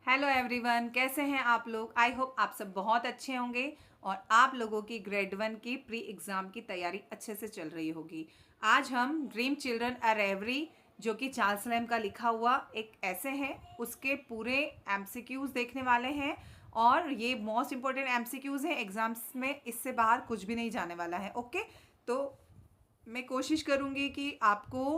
Hello everyone, कैसे हैं आप लोग। आई होप आप सब बहुत अच्छे होंगे और आप लोगों की ग्रेड वन की प्री एग्ज़ाम की तैयारी अच्छे से चल रही होगी। आज हम ड्रीम चिल्ड्रन अ रेवरी जो कि चार्ल्स लैम का लिखा हुआ एक ऐसे है, उसके पूरे एमसीक्यूज़ देखने वाले हैं। और ये मोस्ट इंपॉर्टेंट एमसीक्यूज़ हैं एग्ज़ाम्स में, इससे बाहर कुछ भी नहीं जाने वाला है। ओके, तो मैं कोशिश करूँगी कि आपको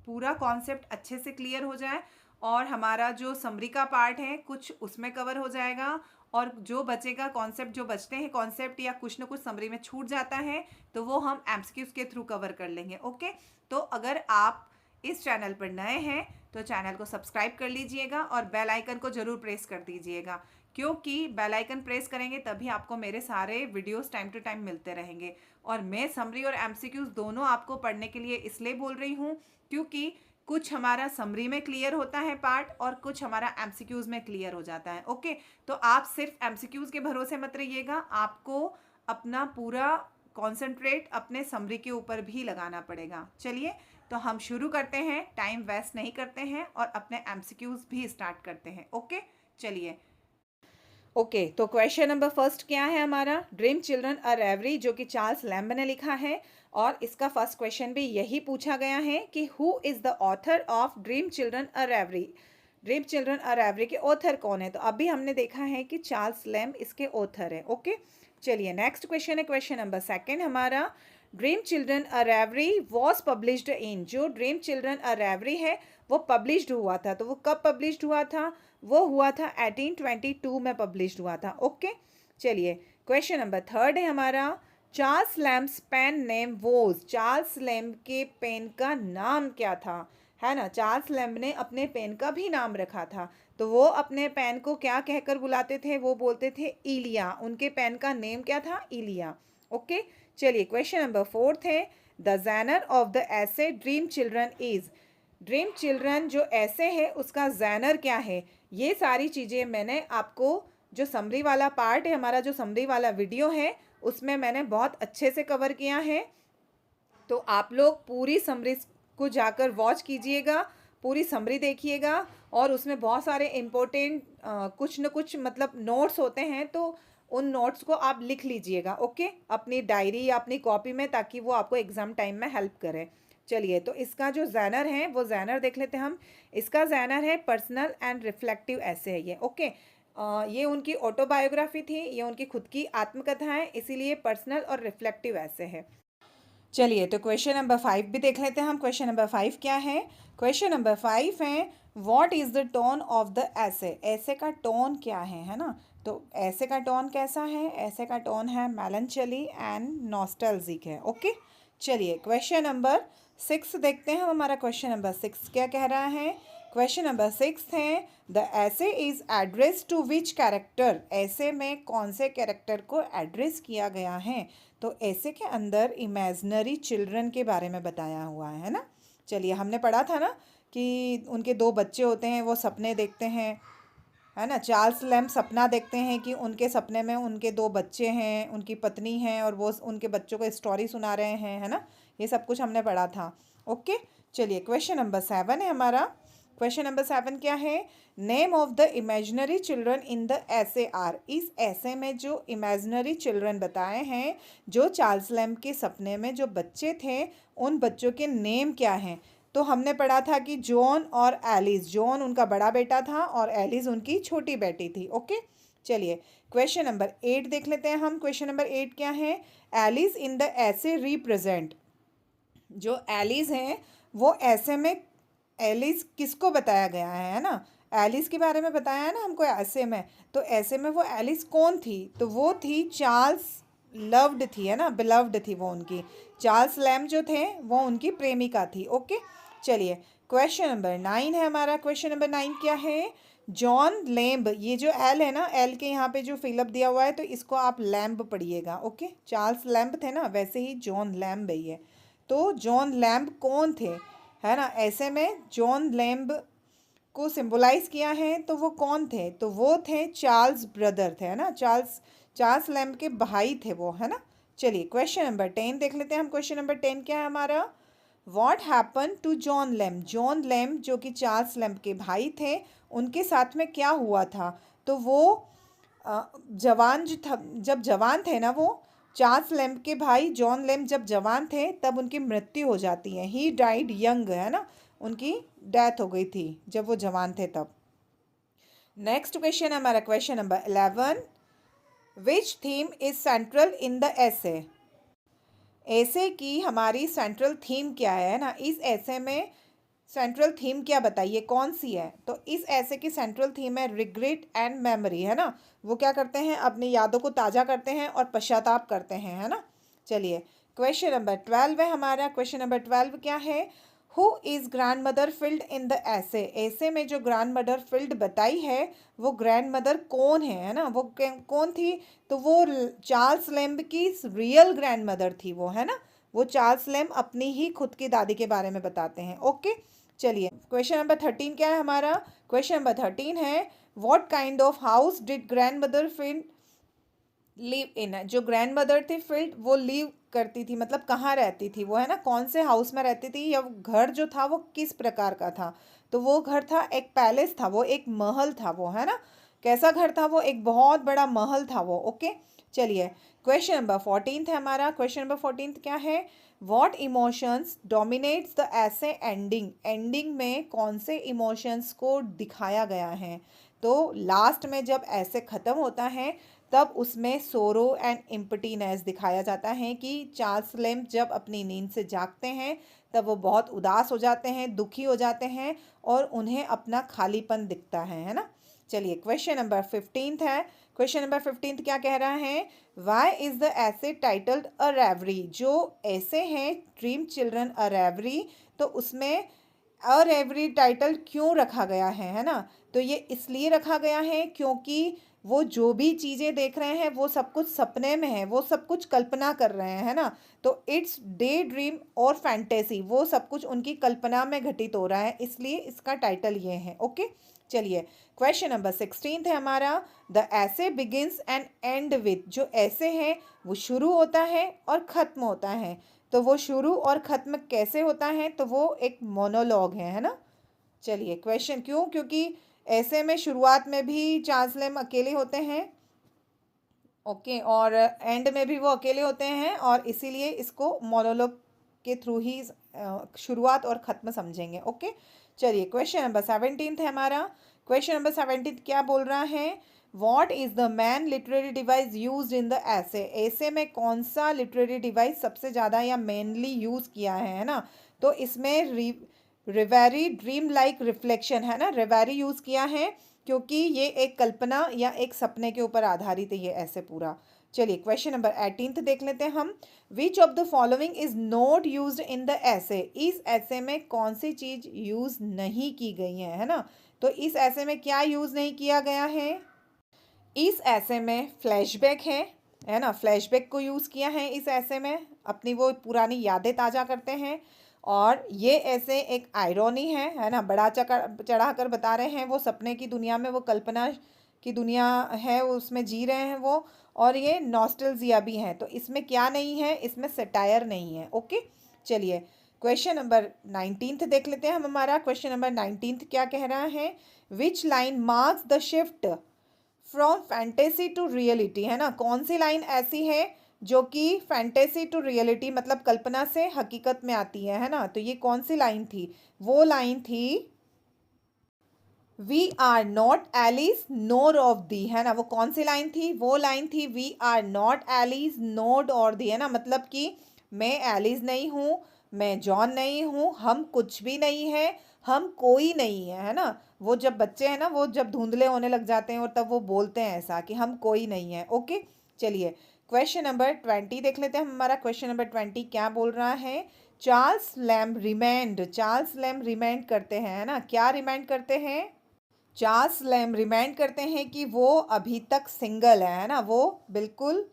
पूरा कॉन्सेप्ट अच्छे से क्लियर हो जाए और हमारा जो समरी का पार्ट है कुछ उसमें कवर हो जाएगा। और जो बचेगा कॉन्सेप्ट, जो बचते हैं कॉन्सेप्ट या कुछ ना कुछ समरी में छूट जाता है, तो वो हम एमसीक्यूज के थ्रू कवर कर लेंगे। ओके, तो अगर आप इस चैनल पर नए हैं तो चैनल को सब्सक्राइब कर लीजिएगा और बेल आइकन को ज़रूर प्रेस कर दीजिएगा, क्योंकि बेल आइकन प्रेस करेंगे तभी आपको मेरे सारे वीडियोस टाइम टू टाइम मिलते रहेंगे। और मैं समरी और एमसीक्यूज दोनों आपको पढ़ने के लिए इसलिए बोल रही हूँ क्योंकि कुछ हमारा समरी में क्लियर होता है पार्ट और कुछ हमारा एमसीक्यूज में क्लियर हो जाता है। ओके, तो आप सिर्फ एमसीक्यूज के भरोसे मत रहिएगा, आपको अपना पूरा कॉन्सेंट्रेट अपने समरी के ऊपर भी लगाना पड़ेगा। चलिए, तो हम शुरू करते हैं, टाइम वेस्ट नहीं करते हैं और अपने एमसीक्यूज भी स्टार्ट करते हैं। ओके, चलिए। ओके, तो क्वेश्चन नंबर फर्स्ट क्या है हमारा, ड्रीम चिल्ड्रन अ रेवरी जो कि चार्ल्स लैम्ब ने लिखा है। और इसका फर्स्ट क्वेश्चन भी यही पूछा गया है कि who is the author of Dream Children a reverie. Dream Children a reverie के ऑथर कौन है, तो अभी हमने देखा है कि चार्ल्स लैम्ब इसके ऑथर है। ओके, चलिए नेक्स्ट क्वेश्चन है क्वेश्चन नंबर सेकेंड हमारा, Dream Children a reverie was published in. जो ड्रीम चिल्ड्रन अ रेवरी है वो पब्लिश्ड हुआ था, तो वो कब पब्लिश्ड हुआ था, वो हुआ था 1822 में पब्लिश्ड हुआ था। ओके, चलिए क्वेश्चन नंबर थर्ड है हमारा, Charles Lamb's pen name was. Charles Lamb के पेन का नाम क्या था, है ना। चार्ल्स लैम्ब ने अपने पेन का भी नाम रखा था, तो वो अपने पेन को क्या कहकर बुलाते थे, वो बोलते थे इलिया। उनके पेन का नेम क्या था, इलिया। ओके, चलिए क्वेश्चन नंबर फोर्थ है, द जैनर ऑफ द ऐसे dream children is. Dream children जो ऐसे है उसका जैनर क्या है। ये सारी चीज़ें मैंने आपको, जो समरी वाला पार्ट है हमारा, जो समरी वाला वीडियो है उसमें मैंने बहुत अच्छे से कवर किया है। तो आप लोग पूरी समरी को जाकर वॉच कीजिएगा, पूरी समरी देखिएगा और उसमें बहुत सारे इम्पोर्टेंट कुछ न कुछ मतलब नोट्स होते हैं, तो उन नोट्स को आप लिख लीजिएगा। ओके, अपनी डायरी या अपनी कॉपी में, ताकि वो आपको एग्ज़ाम टाइम में हेल्प करे। चलिए, तो इसका जो जैनर है वो जैनर देख लेते हैं हम। इसका जैनर है पर्सनल एंड रिफ्लेक्टिव ऐसे है ये। ओके, ये उनकी ऑटोबायोग्राफी थी, ये उनकी खुद की आत्मकथा है, इसीलिए पर्सनल और रिफ्लेक्टिव ऐसे है। चलिए, तो क्वेश्चन नंबर 5 भी देख लेते हैं हम। क्वेश्चन नंबर 5 क्या है, क्वेश्चन नंबर 5 है, what is the tone of the ऐसे। ऐसे का टोन क्या है ना। तो ऐसे का टोन कैसा है, ऐसे का टोन है मेलनचली एंड नॉस्टैल्जिक है। ओके, चलिए क्वेश्चन नंबर 6 देखते हैं हम। हमारा क्वेश्चन नंबर 6 क्या कह रहा है, क्वेश्चन नंबर 6 है, the essay is address to which character. ऐसे में कौन से कैरेक्टर को एड्रेस किया गया है, तो ऐसे के अंदर इमेजिनरी चिल्ड्रन के बारे में बताया हुआ है ना। चलिए, हमने पढ़ा था ना कि उनके दो बच्चे होते हैं, वो सपने देखते हैं, है ना। चार्ल्स लैम्ब सपना देखते हैं कि उनके सपने में उनके दो बच्चे हैं, उनकी पत्नी हैं और वो उनके बच्चों को स्टोरी सुना रहे हैं, है ना। ये सब कुछ हमने पढ़ा था। ओके, चलिए क्वेश्चन नंबर 7 है हमारा। क्वेश्चन नंबर 7 क्या है, name of the imaginary children in the ऐसे आर। इस ऐसे में जो इमेजिनरी चिल्ड्रन बताए हैं, जो चार्ल्स लैम्ब के सपने में जो बच्चे थे, उन बच्चों के नेम क्या हैं। तो हमने पढ़ा था कि जॉन और एलिस। जॉन उनका बड़ा बेटा था और एलिस उनकी छोटी बेटी थी। ओके, चलिए क्वेश्चन नंबर 8 देख लेते हैं हम। क्वेश्चन नंबर 8 क्या है, एलिस इन द ऐसे रिप्रेजेंट। जो एलिस हैं वो ऐसे में, एलिस किसको बताया गया है ना। एलिस के बारे में बताया है ना हमको ऐसे में, तो ऐसे में वो एलिस कौन थी, तो वो थी चार्ल्स लव्ड थी, है ना, बिलव्ड थी वो उनकी। चार्ल्स लैम्ब जो थे वो उनकी प्रेमिका थी। ओके, चलिए क्वेश्चन नंबर 9 है हमारा। क्वेश्चन नंबर 9 क्या है, जॉन लैम्ब। ये जो एल है ना, एल के यहाँ पे जो फिलअप दिया हुआ है तो इसको आप लैम्ब पढ़िएगा। ओके, चार्ल्स लैम्ब थे ना, वैसे ही जॉन लैम्ब है ये। तो जॉन लैम्ब कौन थे, है ना। ऐसे में जॉन लैम्ब को सिंबलाइज किया है, तो वो कौन थे, तो वो थे चार्ल्स ब्रदर थे, है ना। चार्ल्स चार्ल्स लैम्ब के भाई थे वो, है ना। चलिए क्वेश्चन नंबर 10 देख लेते हैं हम। क्वेश्चन नंबर 10 क्या है हमारा, what happen to John Lamb. John Lamb जो कि चार्ल्स लैम्ब के भाई थे, उनके साथ में क्या हुआ था। तो वो जवान जो था, जब जवान थे ना, वो चार्ल्स लैम्ब के भाई जॉन लैम्ब जब जवान थे तब उनकी मृत्यु हो जाती है। ही डाइड यंग, है ना, उनकी डेथ हो गई थी जब वो जवान थे तब। नेक्स्ट क्वेश्चन हमारा question number 11, which theme is central in the ऐसे। ऐसे की हमारी सेंट्रल थीम क्या है ना, इस ऐसे में सेंट्रल थीम क्या बताइए, कौन सी है। तो इस ऐसे की सेंट्रल थीम है रिग्रेट एंड मेमोरी, है ना। वो क्या करते हैं, अपनी यादों को ताज़ा करते हैं और पश्चाताप करते हैं, है ना। चलिए क्वेश्चन नंबर 12 है हमारा। क्वेश्चन नंबर 12 क्या है, who is grand mother filled in the ऐसे। ऐसे में जो ग्रैंड मदर फिल्ड बताई है वो ग्रैंड मदर कौन है ना, वो कौन थी। तो वो चार्ल्स लैम्ब की रियल ग्रैंड मदर थी वो, है ना। वो चार्ल्स लैम्ब अपनी ही खुद की दादी के बारे में बताते हैं। ओके, चलिए क्वेश्चन नंबर 13 क्या है हमारा। क्वेश्चन नंबर 13 है, what kind of house did grand mother field live in. जो ग्रैंड मदर थी फिल्ड, वो लिव करती थी, मतलब कहाँ रहती थी वो, है ना, कौन से हाउस में रहती थी, या घर जो था वो किस प्रकार का था। तो वो घर था एक पैलेस था, वो एक महल था वो, है ना। कैसा घर था वो, एक बहुत बड़ा महल था वो। ओके, चलिए क्वेश्चन नंबर 14 है हमारा। क्वेश्चन नंबर 14 क्या है, व्हाट इमोशंस डोमिनेट्स द ऐसे एंडिंग। एंडिंग में कौन से इमोशंस को दिखाया गया है। तो लास्ट में जब ऐसे ख़त्म होता है तब उसमें सोरो एंड इम्पटीनेस दिखाया जाता है कि चार्ल्स लैम्ब जब अपनी नींद से जागते हैं तब वो बहुत उदास हो जाते हैं, दुखी हो जाते हैं और उन्हें अपना खालीपन दिखता है ना। चलिए क्वेश्चन नंबर 15 है। क्वेश्चन नंबर 15 क्या कह रहा है, वाई इज़ द ऐसे टाइटल्ड अ रेवरी। जो ऐसे हैं ड्रीम चिल्ड्रन अ रेवरी, तो उसमें अ रेवरी टाइटल क्यों रखा गया है ना। तो ये इसलिए रखा गया है क्योंकि वो जो भी चीज़ें देख रहे हैं वो सब कुछ सपने में है, वो सब कुछ कल्पना कर रहे हैं, है ना। तो इट्स डे ड्रीम और फैंटेसी, वो सब कुछ उनकी कल्पना में घटित हो रहा है, इसलिए इसका टाइटल ये है। ओके, चलिए क्वेश्चन नंबर 16 है हमारा, द ऐसे बिगिंस एंड एंड विथ। जो ऐसे हैं वो शुरू होता है और ख़त्म होता है। तो वो शुरू और ख़त्म कैसे होता है, तो वो एक मोनोलॉग है ना। चलिए क्वेश्चन क्यों, क्योंकि ऐसे में शुरुआत में भी चार्ल्स लैम्ब अकेले होते हैं, ओके, और एंड में भी वो अकेले होते हैं, और इसीलिए इसको मोनोलॉग के थ्रू ही शुरुआत और ख़त्म समझेंगे। ओके, चलिए क्वेश्चन नंबर 17 है हमारा। क्वेश्चन नंबर 17 क्या बोल रहा है, what is the man literary device use in the ऐसे। ऐसे में कौन सा लिटरेरी डिवाइस सबसे ज़्यादा या मेनली यूज़ किया है ना। तो इसमें रिवेरी ड्रीम लाइक रिफ्लेक्शन, है ना, रिवेरी यूज़ किया है क्योंकि ये एक कल्पना या एक सपने के ऊपर आधारित है ये ऐसे पूरा। चलिए क्वेश्चन नंबर 18 देख लेते हैं हम। Which of the following is not used in the ऐसे। इस ऐसे में कौन सी चीज़ यूज़ नहीं की गई है ना। तो इस ऐसे में क्या यूज़ नहीं किया गया है, इस ऐसे में फ्लैशबैक है ना, फ्लैशबैक को यूज़ किया है इस ऐसे में, अपनी वो पुरानी यादें ताज़ा करते हैं। और ये ऐसे एक आयरॉनी है ना, बढ़ा चढ़ा कर बता रहे हैं, वो सपने की दुनिया में, वो कल्पना की दुनिया है उसमें जी रहे हैं वो। और ये नॉस्टैल्जिया भी है, तो इसमें क्या नहीं है, इसमें सटायर नहीं है। ओके, चलिए क्वेश्चन नंबर 19 देख लेते हैं हम हमारा। क्वेश्चन नंबर 19 क्या कह रहा है, which line marks the shift from fantasy to reality, है ना। कौन सी लाइन ऐसी है जो कि फैंटेसी टू रियलिटी, मतलब कल्पना से हकीकत में आती है ना। तो ये कौन सी लाइन थी, वो लाइन थी we are not Alice nor of thee, है ना। वो कौन सी लाइन थी, वो लाइन थी वी आर नॉट एलिस नोर और दी, है ना। मतलब कि मैं एलिस नहीं हूँ, मैं जॉन नहीं हूँ, हम कुछ भी नहीं है, हम कोई नहीं है ना। वो जब बच्चे हैं ना, वो जब धुंधले होने लग जाते हैं और तब वो बोलते हैं ऐसा कि हम कोई नहीं है। ओके, चलिए क्वेश्चन नंबर 20 देख लेते हैं हम हमारा। क्वेश्चन नंबर 20 क्या बोल रहा है, Charles lamb remind. Charles lamb remind करते हैं, है ना, क्या रिमाइंड करते हैं, चार्ल्स लैम्ब रिमाइंड करते हैं कि वो अभी तक सिंगल है ना, वो बिल्कुल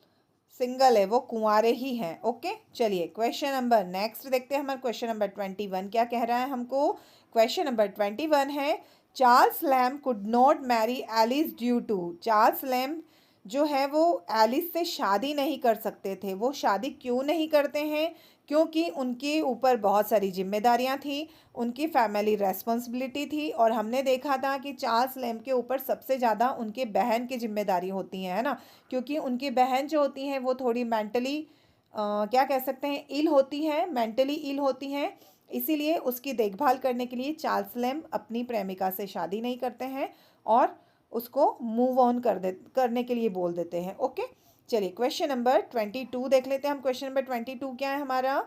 सिंगल है, वो कुंवारे ही हैं। ओके, चलिए क्वेश्चन नंबर नेक्स्ट देखते हैं हमारा। क्वेश्चन नंबर 21 क्या कह रहा है हमको। क्वेश्चन नंबर 21 है, Charles Lamb could not marry Alice due to. Charles Lamb जो है वो एलिस से शादी नहीं कर सकते थे। वो शादी क्यों नहीं करते हैं, क्योंकि उनके ऊपर बहुत सारी जिम्मेदारियां थी, उनकी फैमिली रेस्पॉन्सिबिलिटी थी। और हमने देखा था कि चार्ल्स लैम्ब के ऊपर सबसे ज़्यादा उनके बहन की जिम्मेदारी होती है ना, क्योंकि उनकी बहन जो होती हैं वो थोड़ी मेंटली क्या कह सकते हैं, इल होती हैं, मेंटली इल होती हैं। इसीलिए उसकी देखभाल करने के लिए चार्ल्स लैम्ब अपनी प्रेमिका से शादी नहीं करते हैं और उसको मूव ऑन करने के लिए बोल देते हैं। ओके, चलिए क्वेश्चन नंबर 22 देख लेते हैं हम। क्वेश्चन नंबर 22 क्या है हमारा?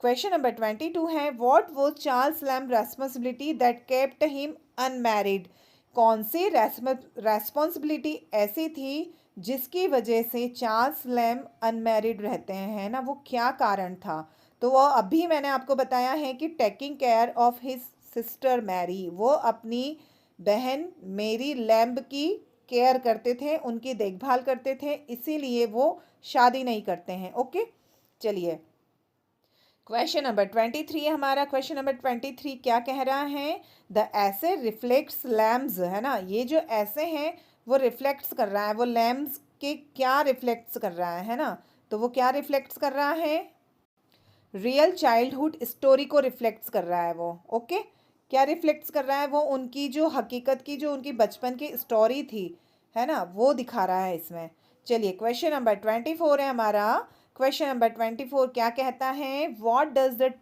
क्वेश्चन नंबर 22 है, what was Charles lamb responsibility that kept him unmarried? कौन सी रेस्पॉन्सिबिलिटी ऐसी थी जिसकी वजह से चार्ल्स लैम्ब अनमैरिड रहते हैं ना, वो क्या कारण था? तो वो अभी मैंने आपको बताया है कि taking care of his sister Mary, वो अपनी बहन मेरी लैम्ब की केयर करते थे, उनकी देखभाल करते थे, इसीलिए वो शादी नहीं करते हैं। ओके, चलिए क्वेश्चन नंबर 23 है हमारा। क्वेश्चन नंबर 23 क्या कह रहा है? द ऐसे रिफ्लेक्ट्स लैम्ब्स, है ना, ये जो ऐसे हैं वो रिफ्लेक्ट्स कर रहा है, वो लैम्ब्स के क्या रिफ्लेक्ट्स कर रहा है ना, तो वो क्या रिफ्लेक्ट्स कर रहा है? रियल चाइल्डहुड स्टोरी को रिफ्लेक्ट्स कर रहा है वो। ओके, क्या रिफ्लेक्ट्स कर रहा है वो? उनकी जो हकीकत की, जो उनकी बचपन की स्टोरी थी, है ना, वो दिखा रहा है इसमें। चलिए क्वेश्चन नंबर 24 है हमारा। क्वेश्चन नंबर 24 क्या कहता है? What does the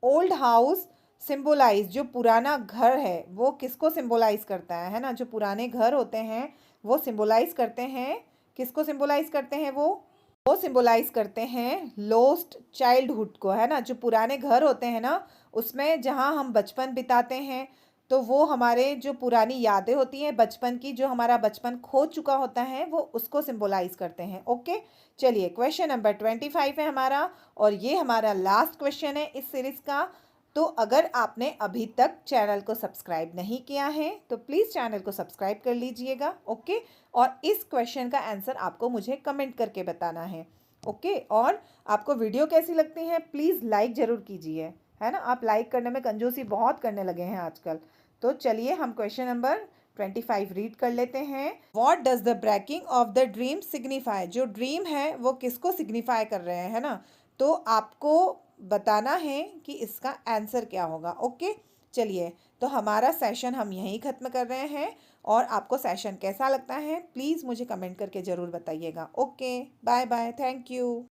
old house symbolise? जो पुराना घर है वो किसको सिंबलाइज करता है ना, जो पुराने घर होते हैं वो सिंबलाइज करते हैं, किसको सिंबलाइज करते हैं? वो सिंबलाइज करते हैं लॉस्ट चाइल्डहुड को, है ना। जो पुराने घर होते हैं ना, उसमें जहाँ हम बचपन बिताते हैं, तो वो हमारे जो पुरानी यादें होती हैं बचपन की, जो हमारा बचपन खो चुका होता है, वो उसको सिंबलाइज करते हैं। ओके, चलिए क्वेश्चन नंबर 25 है हमारा, और ये हमारा लास्ट क्वेश्चन है इस सीरीज का। तो अगर आपने अभी तक चैनल को सब्सक्राइब नहीं किया है तो प्लीज़ चैनल को सब्सक्राइब कर लीजिएगा। ओके, और इस क्वेश्चन का आंसर आपको मुझे कमेंट करके बताना है। ओके, और आपको वीडियो कैसी लगती है प्लीज़ लाइक ज़रूर कीजिए, है ना। आप लाइक करने में कंजूसी बहुत करने लगे हैं आजकल। तो चलिए हम क्वेश्चन नंबर 25 रीड कर लेते हैं। What does the breaking off the dream signify? जो ड्रीम है वो किसको सिग्निफाई कर रहे हैं, है ना, तो आपको बताना है कि इसका आंसर क्या होगा। ओके, चलिए तो हमारा सेशन हम यहीं ख़त्म कर रहे हैं, और आपको सेशन कैसा लगता है प्लीज़ मुझे कमेंट करके ज़रूर बताइएगा। Okay, bye bye, thank you.